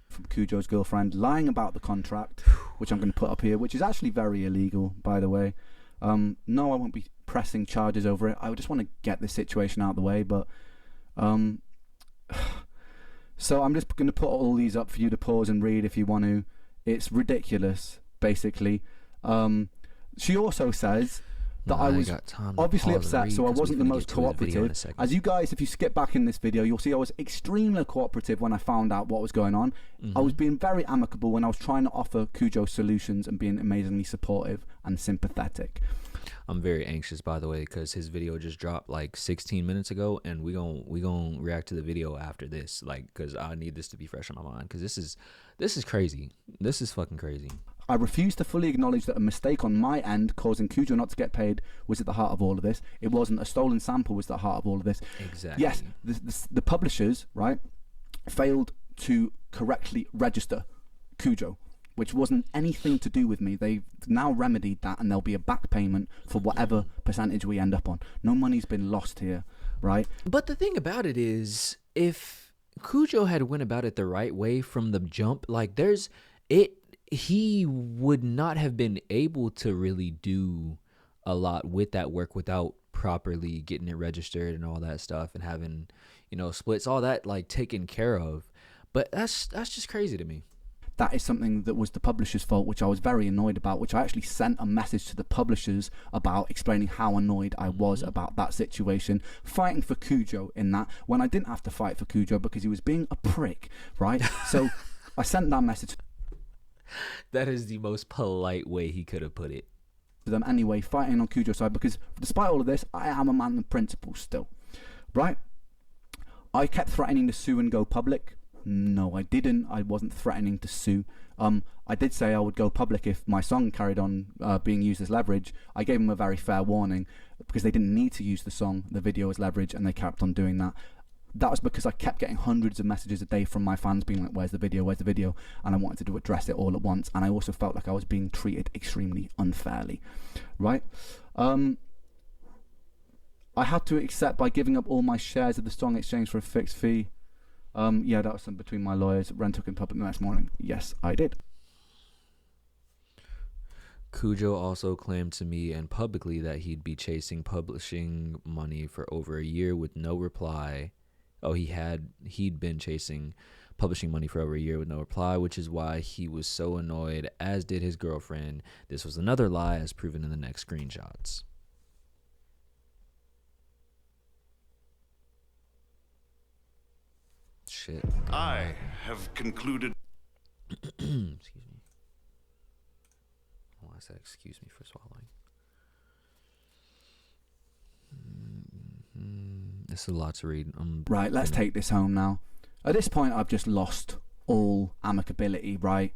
From Kujo's girlfriend lying about the contract, which I'm going to put up here, which is actually very illegal, by the way. No, I won't be pressing charges over it. I just want to get this situation out of the way, but so I'm just going to put all these up for you to pause and read if you want to. It's ridiculous, basically. She also says that I was obviously upset, so I wasn't the most cooperative. As you guys, if you skip back in this video, you'll see I was extremely cooperative when I found out what was going on. I was being very amicable when I was trying to offer Kujo solutions and being amazingly supportive and sympathetic. I'm very anxious, by the way, because his video just dropped like 16 minutes ago, and we gonna react to the video after this, like, because I need this to be fresh on my mind, because this is crazy. This is fucking crazy. I refuse to fully acknowledge that a mistake on my end causing Kujo not to get paid was at the heart of all of this. It wasn't. A stolen sample was at the heart of all of this. Exactly. Yes, the publishers, right, failed to correctly register Kujo, which wasn't anything to do with me. They've now remedied that, and there'll be a back payment for whatever percentage we end up on. No money's been lost here, right? But the thing about it is, if Kujo had went about it the right way from the jump, like he would not have been able to really do a lot with that work without properly getting it registered and all that stuff, and having, splits, all that, like, taken care of. But that's just crazy to me. That is something that was the publisher's fault, which I was very annoyed about, which I actually sent a message to the publishers about, explaining how annoyed I was about that situation, fighting for Kujo in that, when I didn't have to fight for Kujo because he was being a prick, right? So I sent that message. That is the most polite way he could have put it. To them anyway, fighting on Kujo's side, because despite all of this, I am a man of principle still, right? I kept threatening to sue and go public. No, I didn't. I wasn't threatening to sue. I did say I would go public if my song carried on being used as leverage. I gave them a very fair warning because they didn't need to use the video as leverage, and they kept on doing that. That was because I kept getting hundreds of messages a day from my fans being like, where's the video, and I wanted to address it all at once, and I also felt like I was being treated extremely unfairly, right? I had to accept by giving up all my shares of the song in exchange for a fixed fee. Yeah, that was between my lawyers. Ren took in public the next morning. Yes, I did. Kujo also claimed to me and publicly that he'd be chasing publishing money for over a year with no reply. Oh, he'd been chasing publishing money for over a year with no reply, which is why he was so annoyed, as did his girlfriend. This was another lie, as proven in the next screenshots. Shit. I have concluded. Excuse me. Oh, I said excuse me for swallowing. It's a lot to read. Right, let's take this home now. At this point, I've just lost all amicability, right?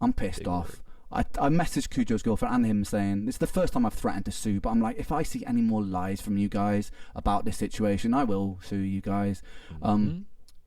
I'm pissed off. I messaged Kujo's girlfriend and him saying, it's the first time I've threatened to sue, but I'm like, if I see any more lies from you guys about this situation, I will sue you guys.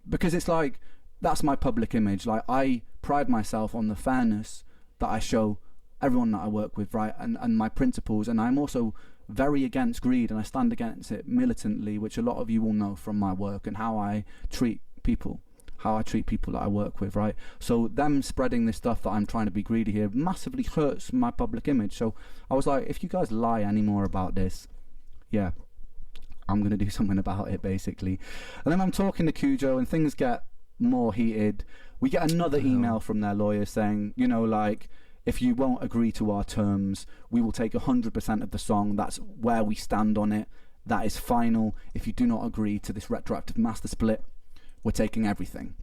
Because it's like, that's my public image. Like, I pride myself on the fairness that I show everyone that I work with, right? And my principles. And I'm also very against greed, and I stand against it militantly, which a lot of you will know from my work and how I treat people that I work with, right? So them spreading this stuff that I'm trying to be greedy here massively hurts my public image. So I was like, if you guys lie anymore about this, yeah, I'm going to do something about it, basically. And then I'm talking to Kujo, and things get more heated. We get another email from their lawyer saying, like, if you won't agree to our terms, we will take 100% of the song. That's where we stand on it. That is final. If you do not agree to this retroactive master split, we're taking everything.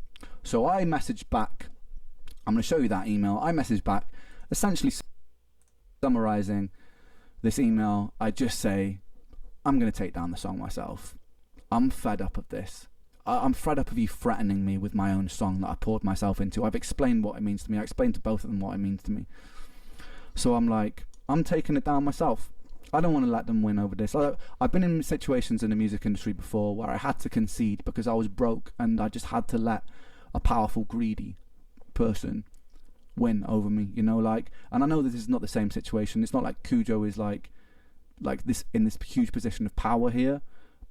So I messaged back. I'm going to show you that email. I messaged back, essentially summarizing this email. I just say, I'm going to take down the song myself. I'm fed up of this. I'm fed up of you threatening me with my own song that I poured myself into. I've explained what it means to me. I explained to both of them what it means to me. So I'm like, I'm taking it down myself. I don't want to let them win over this. I've been in situations in the music industry before where I had to concede because I was broke, and I just had to let a powerful, greedy person win over me, you know, like, and I know this is not the same situation. It's not like Kujo is like this in this huge position of power here,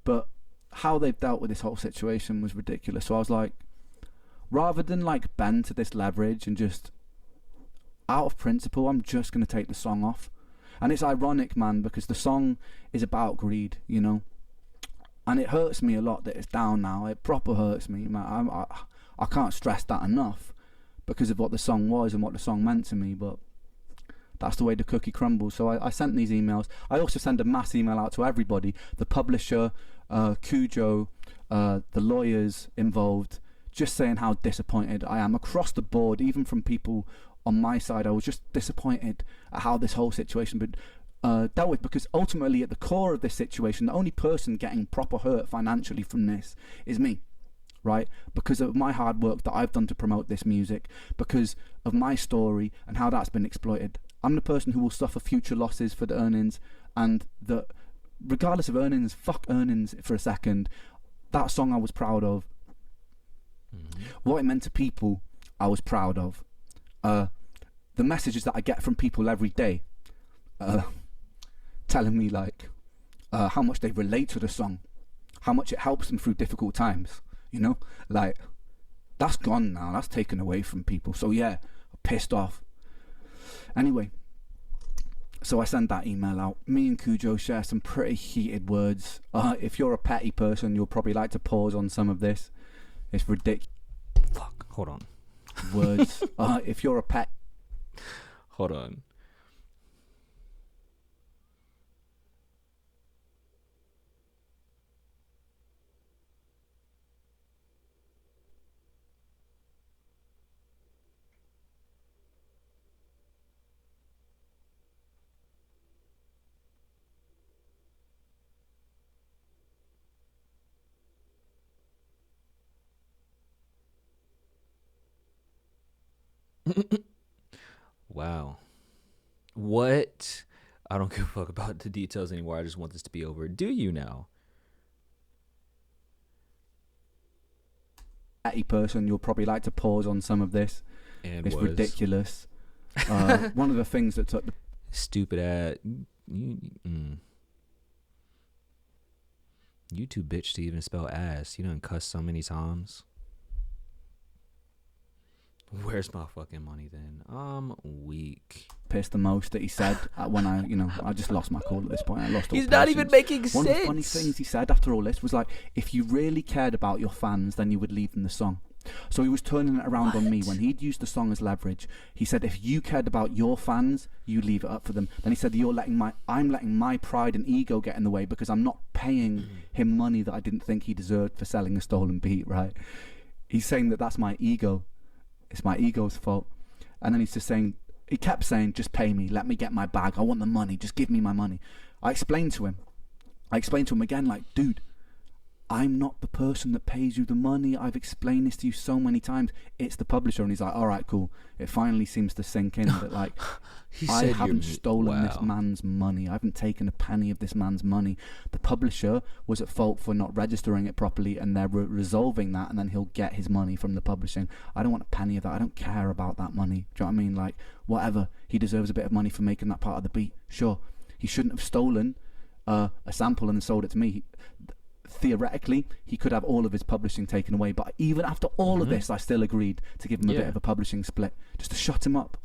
but how they've dealt with this whole situation was ridiculous. So I was like, rather than like bend to this leverage and just out of principle, I'm just going to take the song off. And it's ironic, man, because the song is about greed, you know, and it hurts me a lot that it's down now. It proper hurts me, man. I can't stress that enough because of what the song was and what the song meant to me, but that's the way the cookie crumbles. So I sent these emails. I also sent a mass email out to everybody, the publisher, Kujo, the lawyers involved, just saying how disappointed I am across the board, even from people on my side. I was just disappointed at how this whole situation been dealt with, because ultimately at the core of this situation, the only person getting proper hurt financially from this is me, right? Because of my hard work that I've done to promote this music, because of my story and how that's been exploited. I'm the person who will suffer future losses for the earnings, and that regardless of earnings, fuck earnings for a second, that song I was proud of. What it meant to people, I was proud of. The messages that I get from people every day, telling me like how much they relate to the song, how much it helps them through difficult times, you know, like that's gone now, that's taken away from people. So yeah, pissed off. Anyway, so I sent that email out. Me and Kujo share some pretty heated words. If you're a petty person, you'll probably like to pause on some of this. It's ridiculous. Fuck, hold on. Words. If you're a pet. Hold on. Wow. What? I don't give a fuck about the details anymore. I just want this to be over. Do you now? Petty person, you'll probably like to pause on some of this. And it's was ridiculous. One of the things that took the stupid ass. You too bitch to even spell ass. You done cuss so many times. Where's my fucking money then? I'm weak. Pissed the most that he said when I just lost my call at this point. I lost all He's not patience. even making sense. One of the funny things he said after all this was like, if you really cared about your fans, then you would leave them the song. So he was turning it around on me when he'd used the song as leverage. He said, if you cared about your fans, you leave it up for them. Then he said, I'm letting my pride and ego get in the way because I'm not paying him money that I didn't think he deserved for selling a stolen beat, right? He's saying that that's my ego. It's my ego's fault. And then he's just saying, he kept saying, just pay me, let me get my bag, I want the money, just give me my money. I explained to him again, like, dude, I'm not the person that pays you the money. I've explained this to you so many times. It's the publisher. And he's like, all right, cool. It finally seems to sink in that, like, I haven't stolen this man's money. I haven't taken a penny of this man's money. The publisher was at fault for not registering it properly, and they're resolving that, and then he'll get his money from the publishing. I don't want a penny of that. I don't care about that money. Do you know what I mean? Like, whatever. He deserves a bit of money for making that part of the beat. Sure. He shouldn't have stolen a sample and sold it to me. Theoretically, he could have all of his publishing taken away, but even after all of this, I still agreed to give him a bit of a publishing split just to shut him up,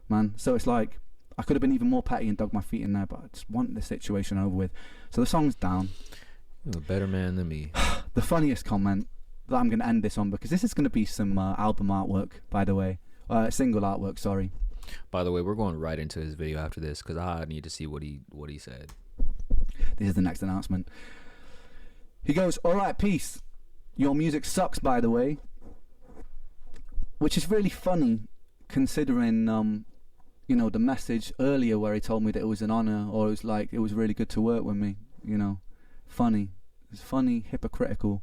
man. So it's like, I could have been even more petty and dug my feet in there, but I just want the situation over with. So the song's down. You're a better man than me. The funniest comment that I'm going to end this on, because this is going to be some album artwork, by the way, single artwork, sorry. By the way, we're going right into his video after this because I need to see what he said. This is the next announcement. He goes, all right, peace. Your music sucks, by the way. Which is really funny, considering, the message earlier where he told me that it was an honor, or it was like, it was really good to work with me, Funny. It's funny, hypocritical.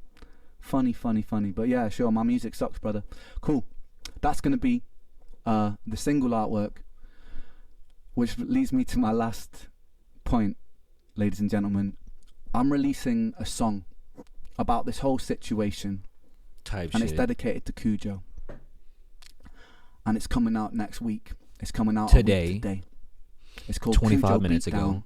Funny. But yeah, sure, my music sucks, brother. Cool. That's going to be the single artwork, which leads me to my last point, ladies and gentlemen. I'm releasing a song about this whole situation, and it's dedicated to Kujo. and it's coming out next week. It's coming out today. It's called 25 Kujo minutes Beatdown.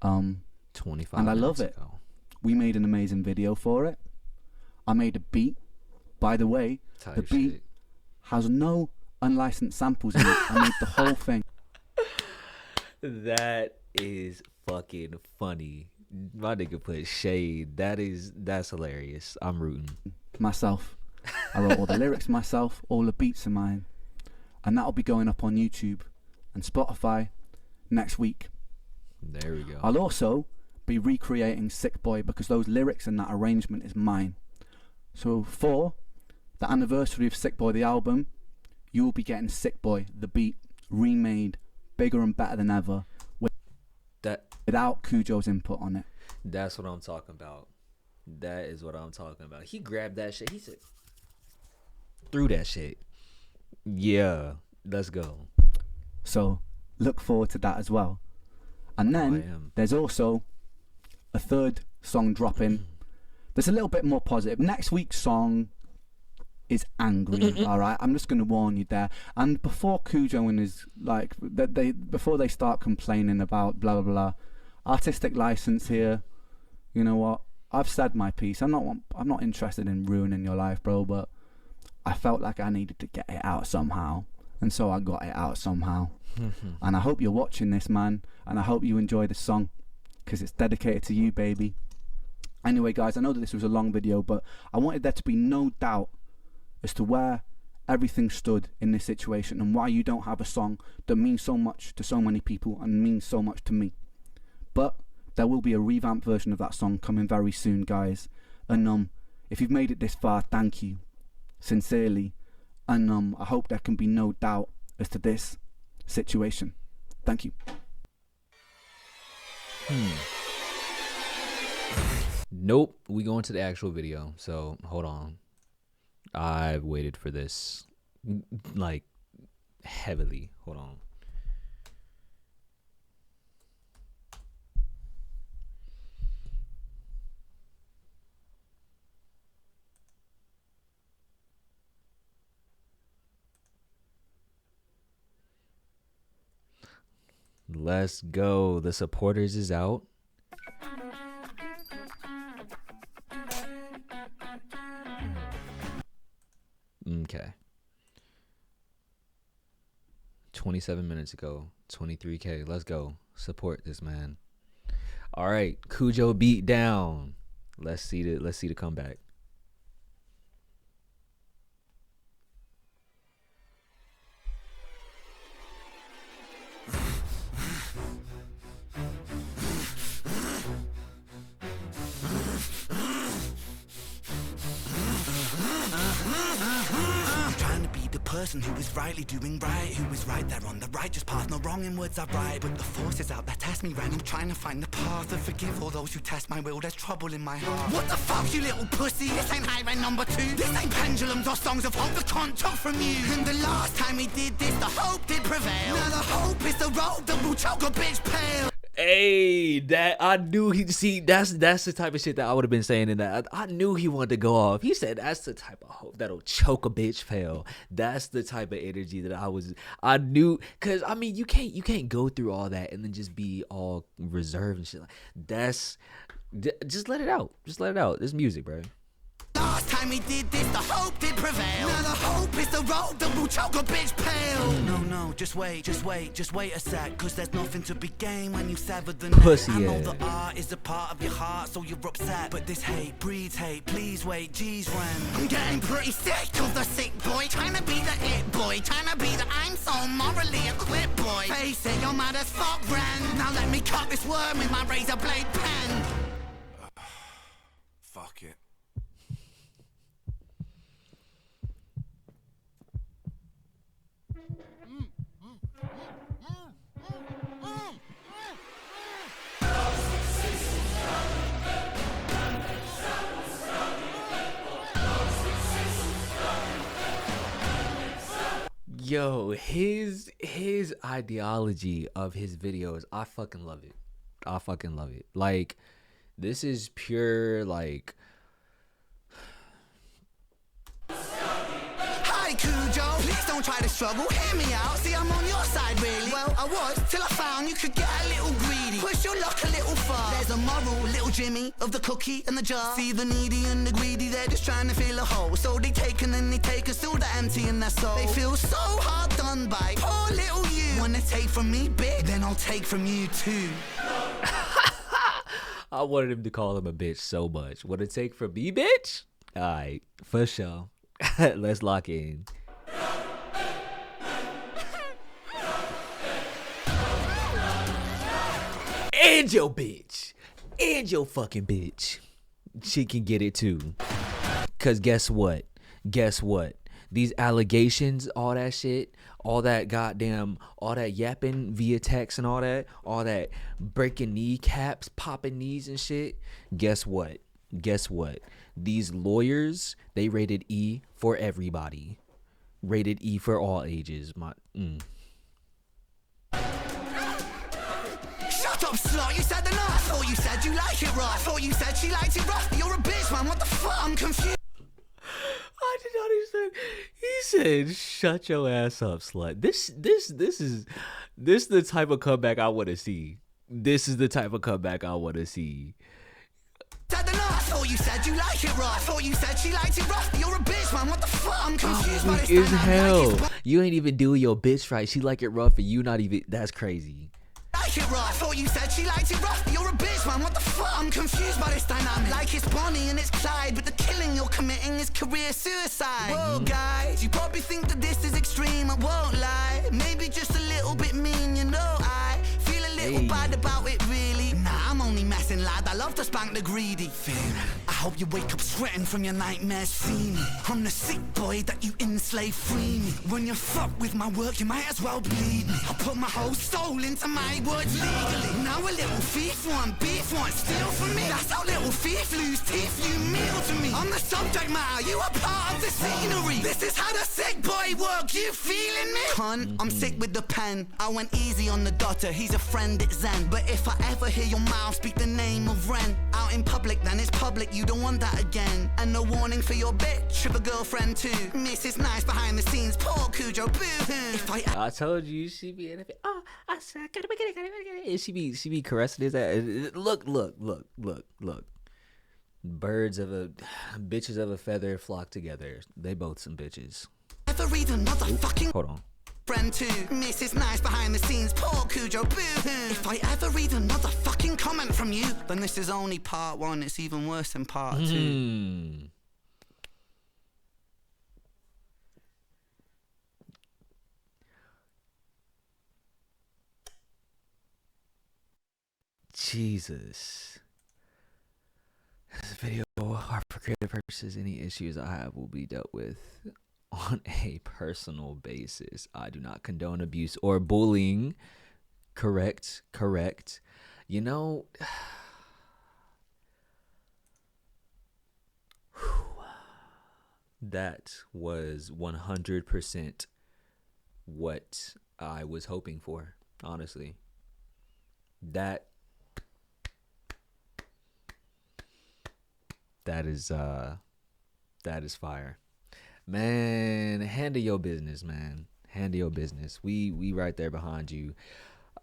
ago. 25 and I minutes love it. ago. We made an amazing video for it. I made a beat. By the way, the beat shit. has no unlicensed samples in it. I made the whole thing. That is fucking funny. My nigga put shade. That's hilarious. I'm rooting. Myself. I wrote all the lyrics myself. All the beats are mine. And that'll be going up on YouTube and Spotify next week. There we go. I'll also be recreating Sickboi because those lyrics and that arrangement is mine. So for the anniversary of Sickboi the album, you will be getting Sickboi the beat remade, bigger and better than ever, without Kujo's input on it. That's what I'm talking about. That is what I'm talking about. He grabbed that shit. He said, threw that shit. Yeah, let's go. So look forward to that as well. And then there's also a third song dropping. There's a little bit more positive. Next week's song is angry. All right, I'm just going to warn you there. And before Kujo and his before they start complaining about blah blah blah, artistic license here. You know what? I've said my piece. I'm not interested in ruining your life, bro. But I felt like I needed to get it out somehow, and so I got it out somehow. And I hope you're watching this, man. And I hope you enjoy the song because it's dedicated to you, baby. Anyway, guys, I know that this was a long video, but I wanted there to be no doubt as to where everything stood in this situation and why you don't have a song that means so much to so many people and means so much to me. But there will be a revamped version of that song coming very soon, guys. And if you've made it this far, thank you sincerely. And I hope there can be no doubt as to this situation. Thank you. Nope, we going to the actual video. So hold on. I've waited for this like heavily. Hold on. Let's go. The supporters is out. Okay. 27 minutes ago. 23K. Let's go. Support this man. All right. Kujo beat down. Let's see the comeback. Person who is rightly doing right, who is right there on the righteous path, no wrong in words I write, but the forces out there test me right. I'm trying to find the path to forgive all those who test my will. There's trouble in my heart. What the fuck, you little pussy? This ain't highway number 2. This ain't pendulums or songs of hope the cunt took from you. And the last time we did this, the hope did prevail. Now the hope is the road that will choke a bitch pale. Hey, that I knew he see. That's the type of shit that I would have been saying in that. I knew he wanted to go off. He said that's the type of hope that'll choke a bitch pale. That's the type of energy that I knew. Cause I mean, you can't go through all that and then just be all reserved and shit. Just let it out. Just let it out. It's music, bro. Last time we did this, the hope did prevail. Now the hope is the road that will choke a bitch pale. No, just wait a sec. Cause there's nothing to be gained when you sever the net. Pussy, I know the art is a part of your heart, so you're upset. But this hate breeds hate, please wait, geez when I'm getting pretty sick of the sick boy. Trying to be the it boy, trying to be the I'm so morally equipped boy. Face it, you're mad as fuck, Ren. Now let me cut this worm with my razor blade pen. Fuck it. Yo, his ideology of his videos, I fucking love it. I fucking love it. Like, this is pure, like... Hi, Kujo, please don't try to struggle, hear me out. See, I'm on your side, really. Well, I was, till I found you could get a little greedy. Push your luck a little far. There's a moral, little Jimmy, of the cookie and the jar. See the needy and the greedy, they're just trying to fill a hole. So they take and then they take, and still they're empty in their soul. They feel so hard done by, poor little you. Wanna take from me, bitch? Then I'll take from you too. I wanted him to call him a bitch so much. What it take from me, bitch? Alright, for sure. Let's lock in. And your bitch. And your fucking bitch. She can get it too. Cause guess what? Guess what? These allegations, all that shit, all that goddamn, all that yapping via text and all that breaking kneecaps, popping knees and shit. Guess what? Guess what? These lawyers, they rated E for everybody. Rated E for all ages. Shut up, slut, you said the no. I thought you said you like it rough. I thought you said she liked it rough. You're a bitch, man, what the fuck? I'm confused. I did not understand. He said, "Shut your ass up, slut." This is the type of comeback I want to see. This is the type of comeback I want to see. I thought you said you like it rough. I thought you said she liked it rough. You're a bitch, man. What the fuck? I'm confused by this. Is hell. You ain't even doing your bitch right. She like it rough, and you not even. That's crazy. Like it rough. I thought you said she liked it rough. You're a bitch, man. What the fuck? I'm confused by this dynamic. Like it's Bonnie and it's Clyde, but the killing you're committing is career suicide. Whoa, guys, you probably think that this is extreme. I won't lie. Maybe just a little bit mean, you know. I feel a little bad about it, really. Nah, I'm only messing, lad. I love to spank the greedy. I hope you wake up sweating from your nightmares. See me. I'm the sick boy that you enslave. Free me. When you fuck with my work, you might as well bleed me. I put my whole soul into my words legally. Now a little thief want beef, want steal from me. That's how little thief lose teeth, you meal to me. I'm the subject matter, you are part of the scenery. This is how the sick boy work, you feeling me? Cunt, I'm sick with the pen. I went easy on the daughter, he's a friend, it's Zen. But if I ever hear your mouth speak the name of Ren out in public, then it's public, you don't want that again. And no warning for your bitch, if a girlfriend too. Mrs. Nice behind the scenes, poor Kujo, boo-hoo. If I told you she be in it. Oh, I said, gotta get it. And she be caressing his ass. Look. Bitches of a feather flock together. They both some bitches. Ever read another fucking Hold on. friend too. Mrs. Nice behind the scenes, poor Kujo, boo-hoo. If I ever read another fucking comment from you, then this is only part one. It's even worse than part two. Jesus. This video are for creative purposes. Any issues I have will be dealt with on a personal basis. I do not condone abuse or bullying. Correct. You know, that was 100% what I was hoping for, honestly. That is fire, man. Handle your business, man. Handle your business. We right there behind you.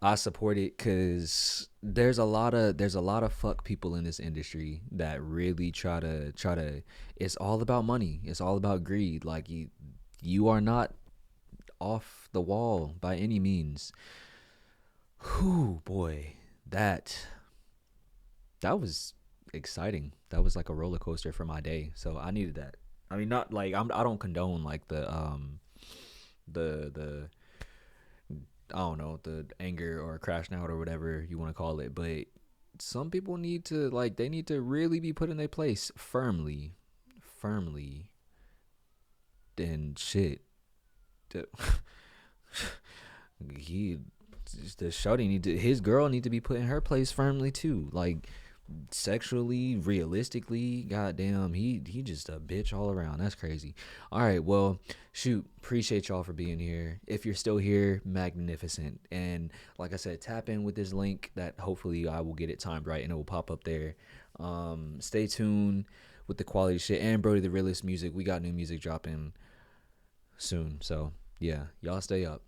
I support it because there's a lot of fuck people in this industry that really try to. It's all about money. It's all about greed. Like you are not off the wall by any means. Whew, boy, that was exciting. That was like a roller coaster for my day. So I needed that. I mean, not like I don't condone like the I don't know, the anger or crashing out or whatever you want to call it, but some people need to they need to really be put in their place firmly. Then shit. The shorty his girl need to be put in her place firmly too, like sexually, realistically. Goddamn, he just a bitch all around. That's crazy. All right, well, shoot, appreciate y'all for being here. If you're still here, magnificent. And like I said, tap in with this link that hopefully I will get it timed right and it will pop up there. Stay tuned with the quality shit and Brody the Realist music. We got new music dropping soon. So yeah, y'all stay up.